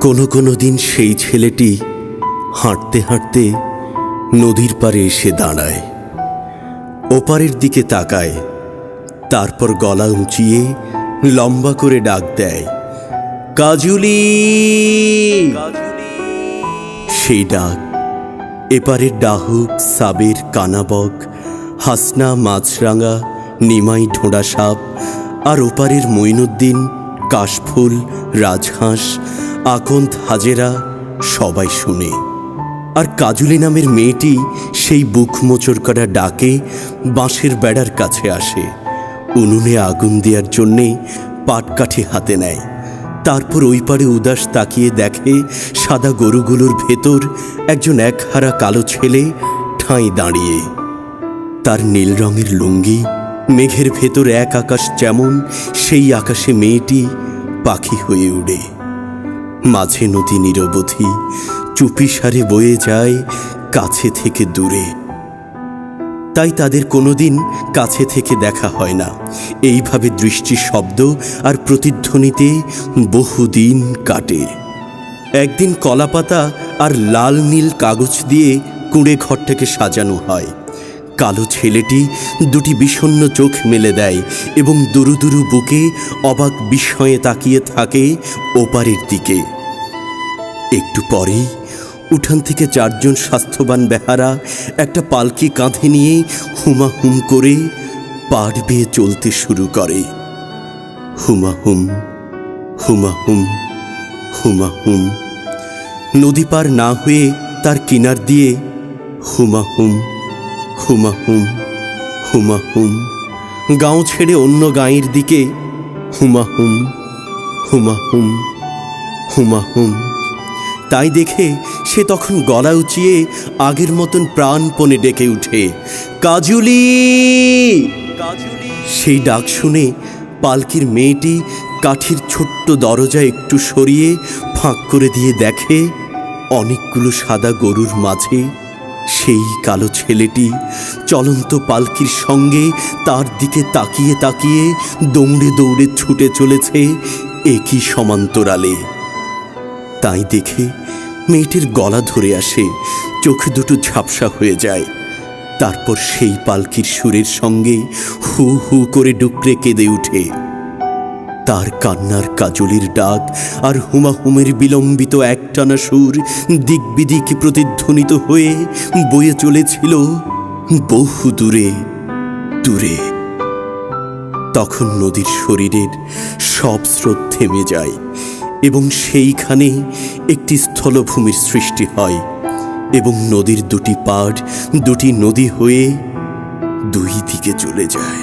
কোনো কোনো দিন সেই ছেলেটি হাঁটতে হাঁটতে নদীর পাড়ে এসে দাঁড়ায়, ওপারের দিকে তাকায়, তারপর গলা উঁচিয়ে লম্বা করে ডাক দেয়, কাজুলি। সেই ডাক এপারের ডাহুক, সাবের, কানাবক, হাসনা, মাছরাঙা, নিমাই, ঢোঁড়া সাপ আর ওপারের মঈনুদ্দিন, কাশফুল, রাজহাঁস, আকন্দ, হাজেরা সবাই শুনে। আর কাজুলি নামের মেয়েটি সেই বুক মোচড় করা ডাকে বাঁশের বেড়ার কাছে আসে, উনুনে আগুন দেওয়ার জন্যে পাটকাঠি হাতে নেয়। তারপর ওই পারে উদাস তাকিয়ে দেখে সাদা গরুগুলোর ভেতর একজন একহারা কালো ছেলে ঠাঁই দাঁড়িয়ে। তার নীল রঙের লুঙ্গি, মেঘের ভেতর এক আকাশ যেমন, সেই আকাশে মেয়েটি পাখি হয়ে উড়ে। মাঝে নদী নিরবধি চুপিসারে বয়ে যায় কাছে থেকে দূরে। তাই তাদের কোনোদিন কাছে থেকে দেখা হয় না। এইভাবে দৃষ্টি, শব্দ আর প্রতিধ্বনিতে বহুদিন কাটে। একদিন কলাপাতা আর লাল নীল কাগজ দিয়ে কুঁড়ে ঘরটাকে সাজানো হয়। কালো ছেলেটি দুটি বিষণ্ণ চোখ মেলে দেয় এবং দুরু দুরু বুকে অবাক বিস্ময়ে তাকিয়ে থাকে ওপারের দিকে। একটু পরেই উঠান থেকে চারজন স্বাস্থ্যবান বেহারা একটা পালকি কাঁধে নিয়ে হুমাহুম করে পাড় বেয়ে চলতে শুরু করে। হুমাহুম, হুমাহুম, হুমাহুম। নদী পার না হয়ে তার কিনার দিয়ে হুমাহুম, হুমাহুম, হুমাহুম। গাঁও ছেড়ে অন্য গাঁয়ের দিকে হুমাহুম, হুমাহুম, হুমাহুম। তাই দেখে সে তখন গলা উঁচিয়ে আগের মতন প্রাণপণে ডেকে উঠে, কাজুলি। সেই ডাক শুনে পালকির মেয়েটি কাঠির ছোট্ট দরজা একটু সরিয়ে ফাঁক করে দিয়ে দেখে অনেকগুলো সাদা গরুর মাঝে সেই কালো ছেলেটি চলন্ত পালকির সঙ্গে তার দিকে তাকিয়ে তাকিয়ে দৌড়ে দৌড়ে ছুটে চলেছে একই সমান্তরালে। তাই দেখে মেয়েটির গলা ধরে আসে, চোখ দুটো ঝাপসা হয়ে যায়। তারপর সেই পালকির সুরের সঙ্গে হু হু করে ডুকরে কেঁদে উঠে। তার কান্নার কাজলির ডাক আর হুমাহুমের বিলম্বিত একটানা সুর দিক বিদিক প্রতিধ্বনিত হয়ে বয়ে চলেছিল বহু দূরে দূরে। তখন নদীর শরীরের সব স্রোত থেমে যায় এবং সেইখানে একটি স্থলভূমির সৃষ্টি হয় এবং নদীর দুটি পাড় দুটি নদী হয়ে দুই দিকে চলে যায়।